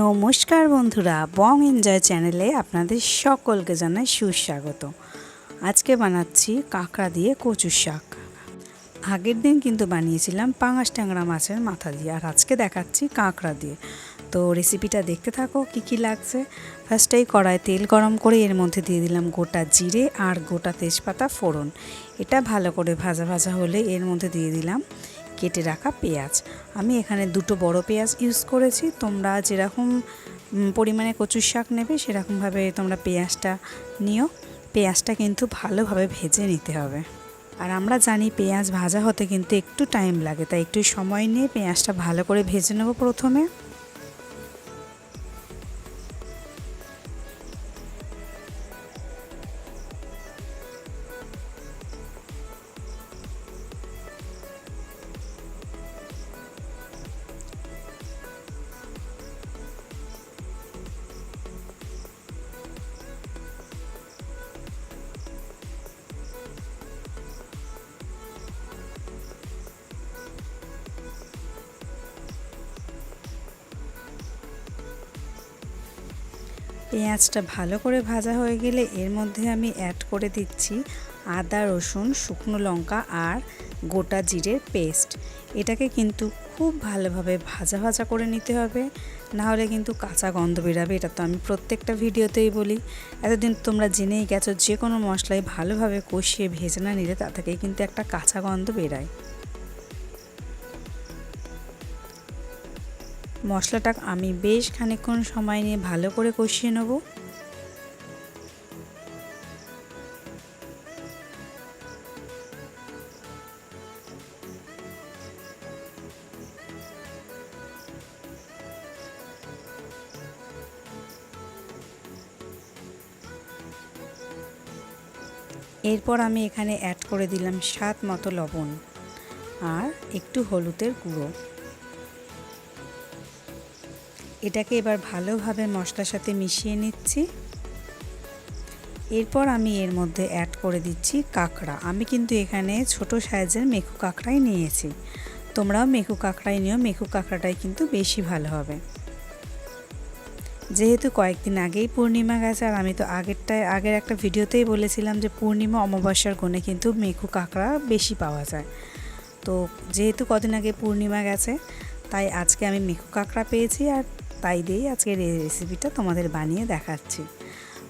নমস্কার বন্ধুরা, বং এনজয় চ্যানেলে আপনাদের সকলকে জানাই সুস্বাগত। আজকে বানাচ্ছি কাঁকড়া দিয়ে কচুর শাক। আগের দিন কিন্তু বানিয়েছিলাম পাঙাশ ট্যাংরা মাছের মাথা দিয়ে, আর আজকে দেখাচ্ছি কাঁকড়া দিয়ে। তো রেসিপিটা দেখতে থাকো কি কি লাগছে। ফার্স্টেই কড়ায় তেল গরম করে এর মধ্যে দিয়ে দিলাম গোটা জিরে আর গোটা তেজপাতা ফোড়ন। এটা ভালো করে ভাজা ভাজা হলে এর মধ্যে দিয়ে দিলাম কেটে রাখা পেঁয়াজ। আমি এখানে দুটো বড় পেঁয়াজ ইউজ করেছি। তোমরা যেরকম পরিমাণে কচুর শাক নেবে সেরকমভাবে তোমরা পেঁয়াজটা নিও। পেঁয়াজটা কিন্তু ভালোভাবে ভেজে নিতে হবে। আর আমরা জানি পেঁয়াজ ভাজা হতে কিন্তু একটু টাইম লাগে, তাই একটু সময় নিয়ে পেঁয়াজটা ভালো করে ভেজে নেব প্রথমে। পেঁয়াজটা ভালো করে ভাজা হয়ে গেলে এর মধ্যে আমি অ্যাড করে দিচ্ছি আদা, রসুন, শুকনো লঙ্কা আর গোটা জিরের পেস্ট। এটাকে কিন্তু খুব ভালোভাবে ভাজা ভাজা করে নিতে হবে, না হলে কিন্তু কাঁচা গন্ধ বেরাবে। এটা তো আমি প্রত্যেকটা ভিডিওতেই বলি। এতদিন তোমরা জেনেই গেছো যে কোনো মশলাই ভালোভাবে কষিয়ে ভেজে না নিলে তা থেকেই কিন্তু একটা কাঁচা গন্ধ বেরায়। মশলাটা আমি বেশ খানিকক্ষণ সময় নিয়ে ভালো করে কষিয়ে নেব। এরপর আমি এখানে অ্যাড করে দিলাম স্বাদ মতো লবণ আর একটু হলুদের গুঁড়ো। এটাকে এবার ভালোভাবে মশলার সাথে মিশিয়ে নিচ্ছি। এরপর আমি এর মধ্যে অ্যাড করে দিচ্ছি কাঁকড়া। আমি কিন্তু এখানে ছোট সাইজের মেখু কাঁকড়াই নিয়েছি। তোমরাও মেখু কাঁকড়াই নিও, মেখু কাঁকড়াটাই কিন্তু বেশি ভালো হবে। যেহেতু কয়েকদিন আগেই পূর্ণিমা গেছে, আর আমি তো আগের একটা ভিডিওতেই বলেছিলাম যে পূর্ণিমা অমাবস্যার কোণে কিন্তু মেখু কাঁকড়া বেশি পাওয়া যায়। তো যেহেতু কদিন আগে পূর্ণিমা গেছে, তাই আজকে আমি মেখু কাঁকড়া পেয়েছি, আর তাই দিয়েই আজকের এই রেসিপিটা তোমাদের বানিয়ে দেখাচ্ছি।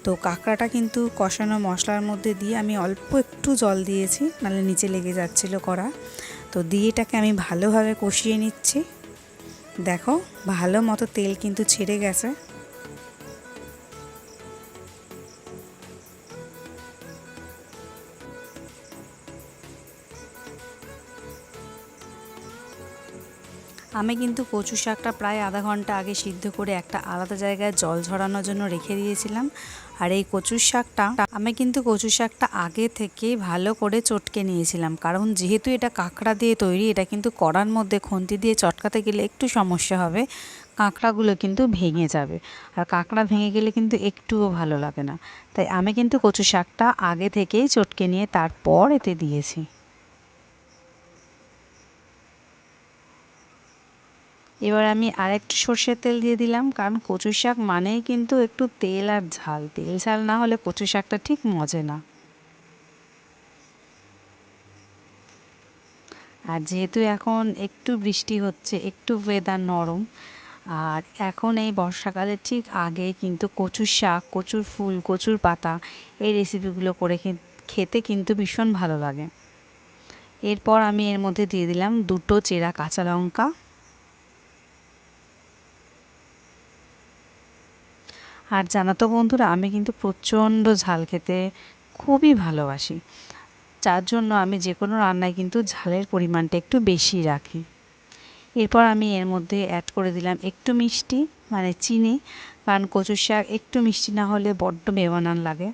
তো কাঁকড়াটা কিন্তু কষানো মশলার মধ্যে দিয়ে আমি অল্প একটু জল দিয়েছি, নাহলে নিচে লেগে যাচ্ছিল কড়া। তো দিয়ে এটাকে আমি ভালোভাবে কষিয়ে নিচ্ছি। দেখো ভালো মতো তেল কিন্তু ছেড়ে গেছে। আমি কিন্তু কচু শাকটা প্রায় আধা ঘন্টা আগে সিদ্ধ করে একটা আলাদা জায়গায় জল ঝরানোর জন্য রেখে দিয়েছিলাম। আর এই কচুর শাকটা আগে থেকেই ভালো করে চটকে নিয়েছিলাম, কারণ যেহেতু এটা কাঁকড়া দিয়ে তৈরি, এটা কিন্তু কড়ার মধ্যে খুন্তি দিয়ে চটকাতে গেলে একটু সমস্যা হবে। কাঁকড়াগুলো কিন্তু ভেঙে যাবে, আর কাঁকড়া ভেঙে গেলে কিন্তু একটুও ভালো লাগে না। তাই আমি কিন্তু কচু শাকটা আগে থেকেই চটকে নিয়ে তারপর এতে দিয়েছি। এবার আমি আরেকটু সর্ষের তেল দিয়ে দিলাম, কারণ কচু শাক মানেই কিন্তু একটু তেল আর ঝাল। তেল ঝাল না হলে কচু শাকটা ঠিক মজে না। আর যেহেতু এখন একটু বৃষ্টি হচ্ছে, একটু ওয়েদার নরম, আর এখন এই বর্ষাকালে ঠিক আগে কিন্তু কচুর শাক, কচুর ফুল, কচুর পাতা এই রেসিপিগুলো করে খেতে কিন্তু ভীষণ ভালো লাগে। এরপর আমি এর মধ্যে দিয়ে দিলাম দুটো চেরা কাঁচা লঙ্কা। আর জানো তো বন্ধুরা, আমি কিন্তু প্রচণ্ড ঝাল খেতে খুবই ভালোবাসি। যার জন্য আমি যে কোনো রান্নায় কিন্তু ঝালের পরিমাণটা একটু বেশি রাখি। এরপর আমি এর মধ্যে অ্যাড করে দিলাম একটু মিষ্টি, মানে চিনি, কারণ কচুর শাক একটু মিষ্টি না হলে বড্ড বেমানান লাগে।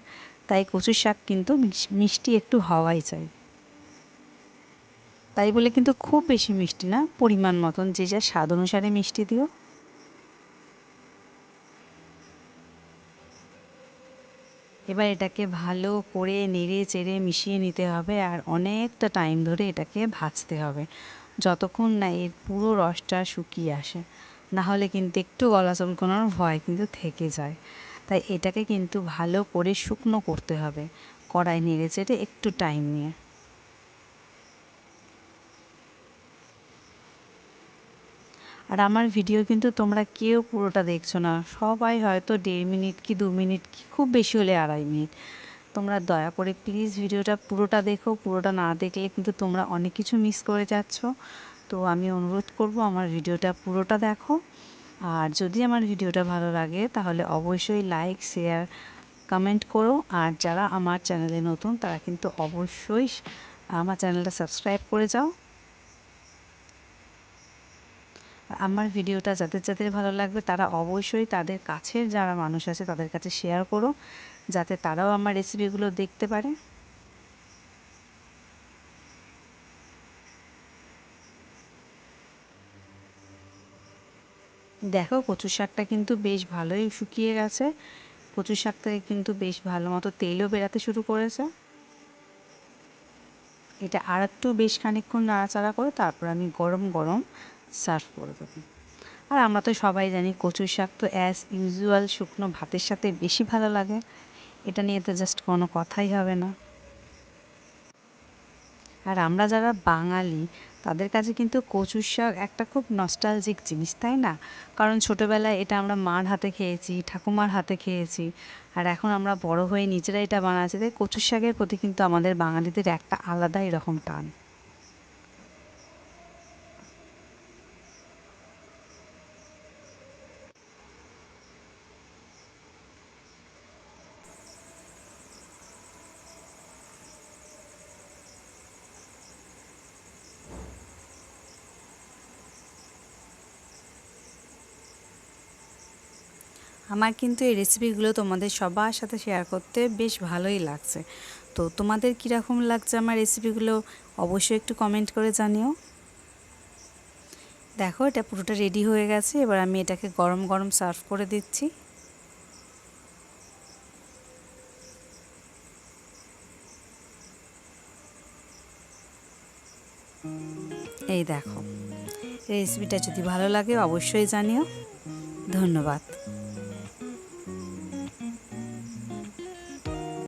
তাই কচুর শাক কিন্তু মিষ্টি একটু হওয়াই চাই। তাই বলে কিন্তু খুব বেশি মিষ্টি না, পরিমাণ মতন, যে যার স্বাদ অনুসারে মিষ্টি দিও। এবার এটাকে ভালো করে নেড়ে চেড়ে মিশিয়ে নিতে হবে, আর অনেকটা টাইম ধরে এটাকে ভাজতে হবে, যতক্ষণ না এর পুরো রসটা শুকিয়ে আসে। না হলে কিন্তু একটু গলা চুলকানোর ভয় কিন্তু থেকে যায়। তাই এটাকে কিন্তু ভালো করে শুকনো করতে হবে, কড়াই নেড়ে চেড়ে একটু টাইম নিয়ে। আর আমার ভিডিও কিন্তু তোমরা কেউ পুরোটা দেখছো না, সবাই হয়তো 1.5 মিনিট কি 2 মিনিট কি খুব বেশি হলে 2.5 মিনিট। তোমরা দয়া করে প্লিজ ভিডিওটা পুরোটা দেখো, পুরোটা না দেখলে কিন্তু তোমরা অনেক কিছু মিস করে যাচ্ছ। তো আমি অনুরোধ করব আমার ভিডিওটা পুরোটা দেখো। আর যদি আমার ভিডিওটা ভালো লাগে তাহলে অবশ্যই লাইক, শেয়ার, কমেন্ট করো। আর যারা আমার চ্যানেলে নতুন তারা কিন্তু অবশ্যই আমার চ্যানেলটা সাবস্ক্রাইব করে যাও। আমার ভিডিওটা যাদের যাদের ভালো লাগবে তারা অবশ্যই তাদের কাছের যারা মানুষ আছে তাদের কাছে শেয়ার করো, যাতে তারাও আমার রেসিপিগুলো দেখতে পারে। দেখো কচু শাকটা কিন্তু বেশ ভালোই শুকিয়ে গেছে, কচু শাক থেকে কিন্তু বেশ ভালো মতো তেলও বেরাতে শুরু করেছে। এটা আর একটু বেশ খানিকক্ষণ নাড়াচাড়া করে তারপর আমি গরম গরম সার্ভ করে দেবো। আর আমরা তো সবাই জানি কচু শাক তো অ্যাজ ইউজুয়াল শুকনো ভাতের সাথে বেশি ভালো লাগে, এটা নিয়ে তো জাস্ট কোনো কথাই হবে না। আর আমরা যারা বাঙালি তাদের কাছে কিন্তু কচু শাক একটা খুব নস্টালজিক জিনিস, তাই না? কারণ ছোটোবেলায় এটা আমরা মার হাতে খেয়েছি, ঠাকুমার হাতে খেয়েছি, আর এখন আমরা বড় হয়ে নিজেরা এটা বানাচ্ছি। তাই কচু শাকের প্রতি কিন্তু আমাদের বাঙালিদের একটা আলাদাই রকম টান। আমার কিন্তু এই রেসিপিগুলো তোমাদের সবার সাথে শেয়ার করতে বেশ ভালোই লাগছে। তো তোমাদের কীরকম লাগছে আমার রেসিপিগুলো অবশ্যই একটু কমেন্ট করে জানিও। দেখো এটা পুরোটা রেডি হয়ে গেছে, এবার আমি এটাকে গরম গরম সার্ভ করে দিচ্ছি। এই দেখো, রেসিপিটা যদি ভালো লাগে অবশ্যই জানিও। ধন্যবাদ।